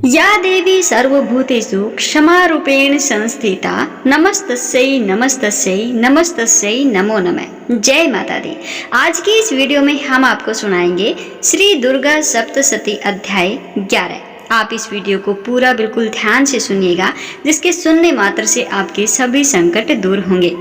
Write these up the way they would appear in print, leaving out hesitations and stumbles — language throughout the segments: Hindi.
या देवी सर्वभूतेषु क्षमारूपेण संस्थिता नमस्तस्यै नमस्तस्यै नमस्तस्यै नमो नमः। जय माता दी। आज की इस वीडियो में हम आपको सुनाएंगे श्री दुर्गा सप्तशती अध्याय 11। आप इस वीडियो को पूरा बिल्कुल ध्यान से सुनिएगा, जिसके सुनने मात्र से आपके सभी संकट दूर होंगे।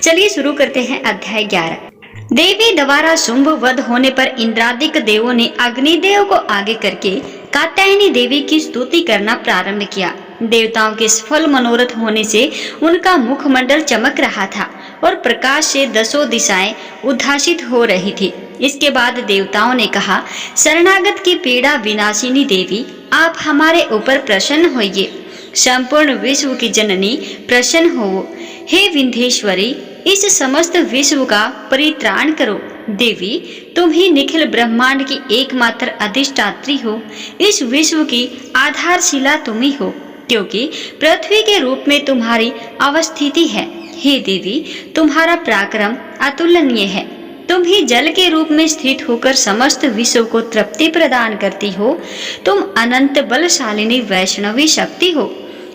चलिए शुरू करते हैं अध्याय 11। देवी द्वारा शुंभ वध होने पर इंद्रादिक देवों ने अग्निदेव को आगे करके कात्यायनी देवी की स्तुति करना प्रारंभ किया। देवताओं के सफल मनोरथ होने से उनका मुखमंडल चमक रहा था और प्रकाश से दसों दिशाएं उद्भासित हो रही थी। इसके बाद देवताओं ने कहा, शरणागत की पीड़ा विनाशिनी देवी, आप हमारे ऊपर प्रसन्न होइए। संपूर्ण विश्व की जननी प्रसन्न हो। हे विंध्येश्वरी, इस समस्त विश्व का परित्राण करो। देवी, तुम ही निखिल ब्रह्मांड की एकमात्र अधिष्ठात्री हो। इस विश्व की आधारशिला तुम ही हो, क्योंकि पृथ्वी के रूप में तुम्हारी अवस्थिति है। हे देवी, तुम्हारा पराक्रम अतुलनीय है। तुम ही जल के रूप में स्थित होकर समस्त विश्व को तृप्ति प्रदान करती हो। तुम अनंत बलशालिनी वैष्णवी शक्ति हो।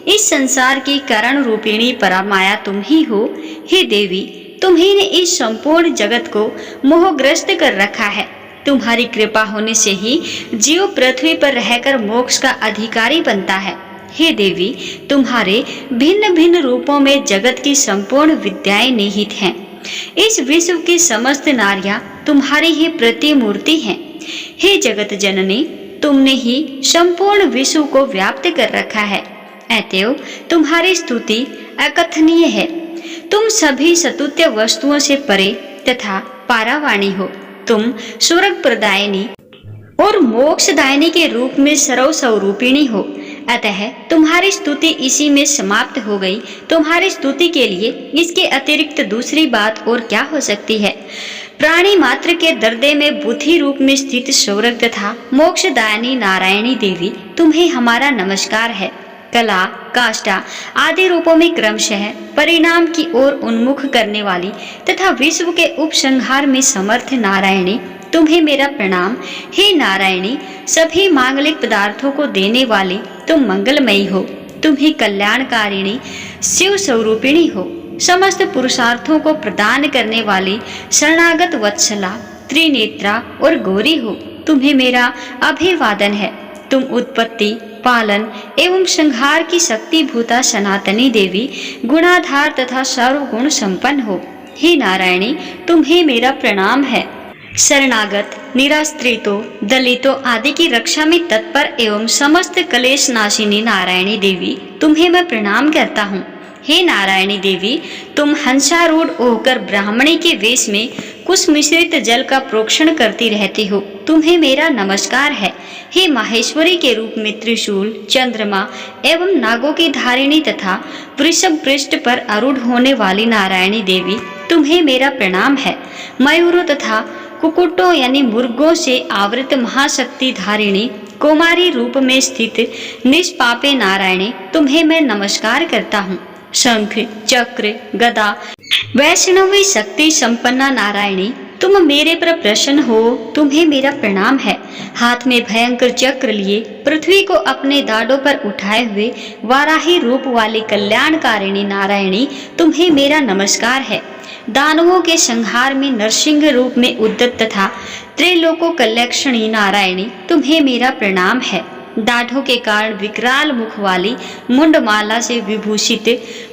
इस संसार की कारण रूपिणी परामाया तुम ही हो। हे देवी, तुम्ही ने इस संपूर्ण जगत को मोहग्रस्त कर रखा है। तुम्हारी कृपा होने से ही जीव पृथ्वी पर रहकर मोक्ष का अधिकारी बनता है। हे देवी, तुम्हारे भिन्न भिन्न रूपों में जगत की संपूर्ण विद्याएं निहित हैं। इस विश्व की समस्त नारियां तुम्हारी ही प्रतिमूर्ति हैं। हे जगत जननी, तुमने ही संपूर्ण विश्व को व्याप्त कर रखा है। अतएव तुम्हारी स्तुति अकथनीय है। तुम सभी सतुत्य वस्तुओं से परे तथा पारावाणी हो। तुम स्वर्ग प्रदायिनी और मोक्षदायिनी के रूप में सर्वस्वरूपिणी हो। अतः तुम्हारी स्तुति इसी में समाप्त हो गई। तुम्हारी स्तुति के लिए इसके अतिरिक्त दूसरी बात और क्या हो सकती है। प्राणी मात्र के दर्दे में बुद्धि रूप में स्थित स्वर्ग तथा मोक्षदायिनी नारायणी देवी, तुम्हें हमारा नमस्कार है। कला, काष्ठा आदि रूपों में क्रमशः परिणाम की ओर उन्मुख करने वाली तथा विश्व के उपसंहार में समर्थ नारायणी, तुम्हें मेरा प्रणाम। हे नारायणी, सभी मांगलिक पदार्थों को देने वाली तुम मंगलमयी हो। तुम ही कल्याणकारिणी शिव स्वरूपिणी हो। समस्त पुरुषार्थों को प्रदान करने वाली शरणागत वत्सला, त्रिनेत्रा और गौरी हो। तुम्हें मेरा अभिवादन है। तुम उत्पत्ति, पालन एवं संहार की शक्ति भूता सनातनी देवी, गुणाधार तथा सर्वगुण संपन्न हो। हे नारायणी, तुम्हें मेरा प्रणाम है। शरणागत, निराश्रितों, दलितों आदि की रक्षा में तत्पर एवं समस्त क्लेश नाशिनी नारायणी देवी, तुम्हें मैं प्रणाम करता हूँ। हे नारायणी देवी, तुम हंसारूढ़ होकर ब्राह्मणी के वेश में कुश मिश्रित जल का प्रोक्षण करती रहती हो। तुम्हें मेरा नमस्कार है। हे माहेश्वरी के रूप में त्रिशूल, चंद्रमा एवं नागों की धारिणी तथा वृषभ पृष्ठ पर आरूढ़ होने वाली नारायणी देवी, तुम्हें मेरा प्रणाम है। मयूरों तथा कुकुटों यानी मुर्गों से आवृत महाशक्ति धारिणी कुमारी रूप में स्थित निष्पापे नारायणी, तुम्हें मैं नमस्कार करता हूँ। शंख, चक्र, गदा वैष्णवी शक्ति संपन्ना नारायणी, तुम मेरे पर प्रसन्न हो। तुम्हें मेरा प्रणाम है। हाथ में भयंकर चक्र लिए पृथ्वी को अपने दाढ़ों पर उठाए हुए वाराही रूप वाली कल्याणकारिणी नारायणी, तुम्हें मेरा नमस्कार है। दानवों के संहार में नरसिंह रूप में उद्यत तथा त्रिलोको कल्याक्षणी नारायणी, तुम्हें मेरा प्रणाम है। दाढ़ों के कारण विकराल मुख वाली मुंडमाला से विभूषित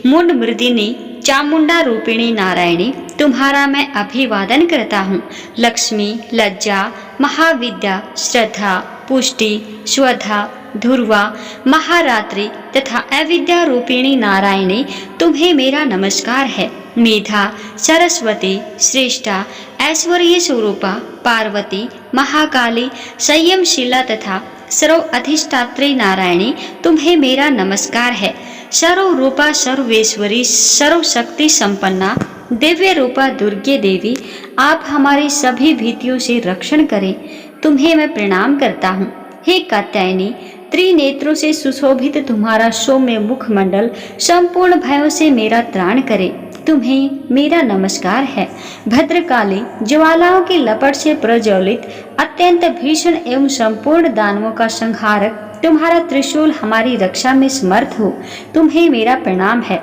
मुंड मृदिनी चामुंडा रूपिणी नारायणी, तुम्हारा मैं अभिवादन करता हूँ। लक्ष्मी, लज्जा, महाविद्या, श्रद्धा, पुष्टि, स्वधा, ध्रुवा, महारात्रि तथा अविद्या रूपिणी नारायणी, तुम्हें मेरा नमस्कार है। मेधा, सरस्वती, श्रेष्ठा, ऐश्वर्य स्वरूपा, पार्वती, महाकाली, संयमशीला तथा सर्व अधिष्ठात्री नारायणी, तुम्हें मेरा नमस्कार है। सर्व रूपा, सर्वेश्वरी, सर्व शक्ति संपन्ना, दिव्य रूपा दुर्गे देवी, आप हमारी सभी भीतियों से रक्षण करें। तुम्हें मैं प्रणाम करता हूँ। हे कात्यायनी, त्रिनेत्रों से सुशोभित तुम्हारा सौम्य मुखमंडल संपूर्ण भयों से मेरा त्राण करे। तुम्हें मेरा नमस्कार है। भद्रकाली, ज्वालाओं की लपट से प्रज्वलित अत्यंत भीषण एवं संपूर्ण दानवों का संहारक तुम्हारा त्रिशूल हमारी रक्षा में समर्थ हो, तुम्हें मेरा प्रणाम है।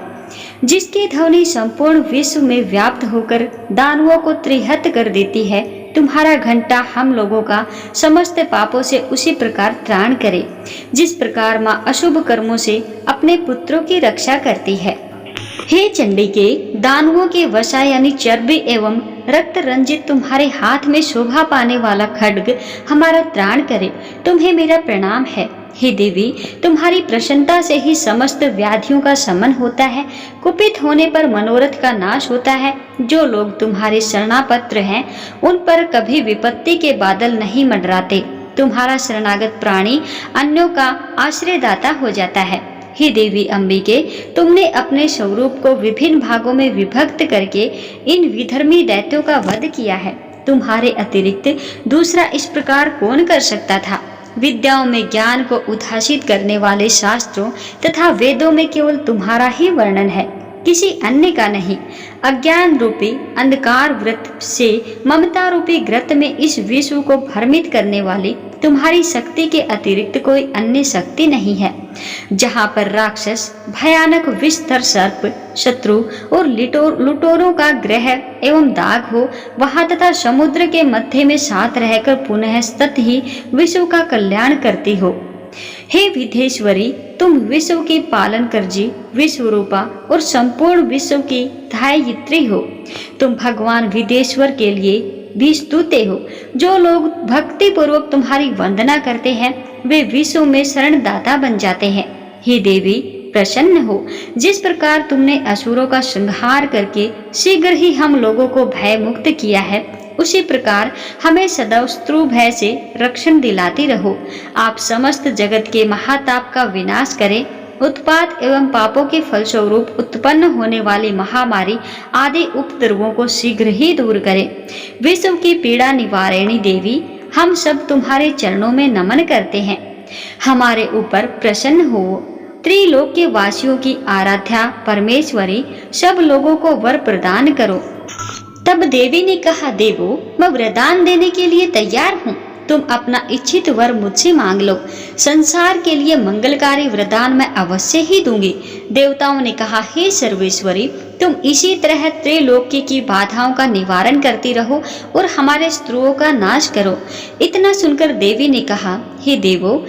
जिसकी ध्वनि संपूर्ण विश्व में व्याप्त होकर दानवों को त्रिहत कर देती है, तुम्हारा घंटा हम लोगों का समस्त पापों से उसी प्रकार त्राण करे, जिस प्रकार माँ अशुभ कर्मों से अपने पुत्रों की रक्षा करती है। हे चंडिके, दानवों के वशा यानी चर्बी एवं रक्त रंजित तुम्हारे हाथ में शोभा पाने वाला खड्ग हमारा त्राण करे, तुम्हें मेरा प्रणाम है। हे देवी, तुम्हारी प्रसन्नता से ही समस्त व्याधियों का शमन होता है, कुपित होने पर मनोरथ का नाश होता है। जो लोग तुम्हारे शरणापत्र हैं, उन पर कभी विपत्ति के बादल नहीं मंडराते। तुम्हारा शरणागत प्राणी अन्यों का आश्रयदाता हो जाता है। हे देवी अंबिके, तुमने अपने स्वरूप को विभिन्न भागों में विभक्त करके इन विधर्मी दैत्यों का वध किया है। तुम्हारे अतिरिक्त दूसरा इस प्रकार कौन कर सकता था। विद्याओं में ज्ञान को उद्भाषित करने वाले शास्त्रों तथा वेदों में केवल तुम्हारा ही वर्णन है, किसी अन्य का नहीं। अज्ञान रूपी अंधकार व्रत से ममता रूपी ग्रत में इस विश्व को भ्रमित करने वाली तुम्हारी शक्ति के अतिरिक्त कोई अन्य शक्ति नहीं है। जहाँ पर राक्षस, भयानक विस्तर सर्प, शत्रु और लुटोरों का ग्रह एवं दाग हो, वहाँ तथा समुद्र के मध्य में साथ रहकर पुनः सत ही विश्व का कल्याण करती हो। हे विधेश्वरी, तुम विश्व की पालन करजी, विश्व रूपा और संपूर्ण विश्व की धायित्री हो। तुम भगवान विदेश्वर के लिए भी स्तुते हो। जो लोग भक्ति पूर्वक तुम्हारी वंदना करते हैं, वे विश्व में शरणदाता बन जाते हैं। हे देवी, प्रसन्न हो। जिस प्रकार तुमने असुरों का संहार करके शीघ्र ही हम लोगों को भय मुक्त किया है, उसी प्रकार हमें सदैव शत्रु भय से रक्षण दिलाती रहो। आप समस्त जगत के महाताप का विनाश करें। उत्पात एवं पापों के फलस्वरूप उत्पन्न होने वाली महामारी आदि उपद्रवों को शीघ्र ही दूर करें। विश्व की पीड़ा निवारिणी देवी, हम सब तुम्हारे चरणों में नमन करते हैं। हमारे ऊपर प्रसन्न हो। त्रिलोक के वासियों की आराध्या परमेश्वरी, सब लोगों को वर प्रदान करो। तब देवी ने कहा, देवो, मैं वरदान देने के लिए तैयार हूँ। तुम अपना इच्छित वर मुझसे मांग लो। संसार के लिए मंगलकारी वरदान मैं अवश्य ही दूंगी। देवताओं ने कहा, हे सर्वेश्वरी, तुम इसी तरह त्रैलोक्य की बाधाओं का निवारण करती रहो और हमारे शत्रुओं का नाश करो। इतना सुनकर देवी ने कहा, हे देवो,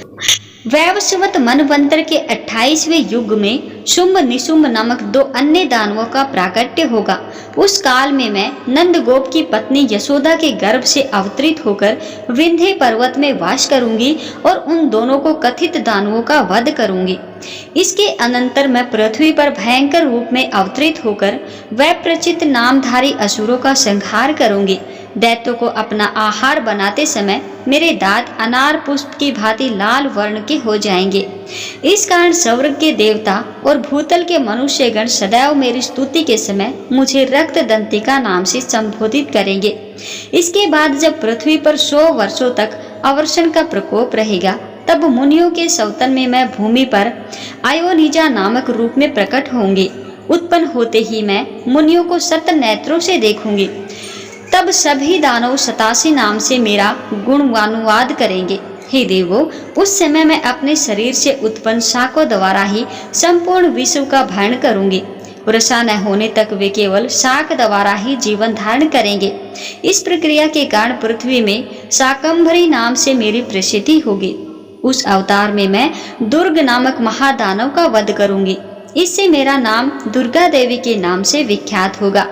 वैवस्वत मनवंतर के 28वें युग में शुंभ निशुंभ नामक 2 अन्य दानवों का प्राकट्य होगा। उस काल में मैं नंद गोप की पत्नी यशोदा के गर्भ से अवतरित होकर विंध्य पर्वत में वास करूंगी और उन दोनों को कथित दानवों का वध करूंगी। इसके अनंतर मैं पृथ्वी पर भयंकर रूप में अवतरित होकर वैप्रचित नामधारी असुरों का संहार करूंगी। दैत्यों को अपना आहार बनाते समय मेरे दांत अनार पुष्प की भांति लाल वर्ण के हो जाएंगे। इस कारण स्वर्ग के देवता और भूतल के मनुष्यगण सदैव मेरी स्तुति के समय मुझे रक्त दंतिका नाम से संबोधित करेंगे। इसके बाद जब पृथ्वी पर 100 वर्षों तक अवर्षण का प्रकोप रहेगा, तब मुनियों के सौतन में मैं भूमि पर आयोनिजा नामक रूप में प्रकट होंगी। उत्पन्न होते ही मैं मुनियों को सत नेत्रों से देखूंगी। तब सभी दानव सतासी नाम से मेरा गुणानुवाद करेंगे। हे देवो, उस समय मैं अपने शरीर से उत्पन्न शाकों द्वारा ही संपूर्ण विश्व का भरण करूंगी। वर्षा न होने तक वे केवल शाक द्वारा ही जीवन धारण करेंगे। इस प्रक्रिया के कारण पृथ्वी में शाकंभरी नाम से मेरी प्रसिद्धि होगी। उस अवतार में मैं दुर्ग नामक महादानव का वध करूंगी। इससे मेरा नाम दुर्गा देवी के नाम से विख्यात होगा।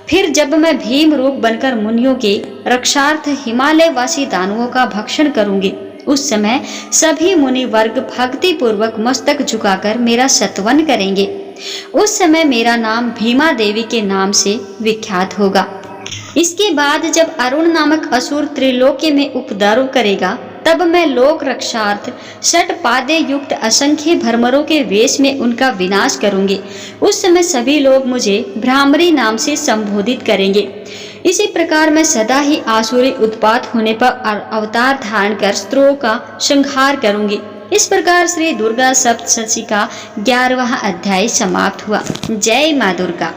फिर जब मैं भीम रूप बनकर मुनियों के रक्षार्थ हिमालय वासी दानवों का भक्षण करूंगी, उस समय सभी मुनि वर्ग भक्ति पूर्वक मस्तक झुकाकर मेरा सत्वन करेंगे। उस समय मेरा नाम भीमा देवी के नाम से विख्यात होगा। इसके बाद जब अरुण नामक असुर त्रिलोक्य में उपद्रव करेगा, तब मैं लोक रक्षार्थ 6 पादे युक्त असंख्य भ्रमरों के वेश में उनका विनाश करूंगी। उस समय सभी लोग मुझे भ्रामरी नाम से संबोधित करेंगे। इसी प्रकार मैं सदा ही आसुरी उत्पात होने पर अवतार धारण कर शत्रुओं का संहार करूंगी। इस प्रकार श्री दुर्गा सप्तशती का 11वां अध्याय समाप्त हुआ। जय मां दुर्गा।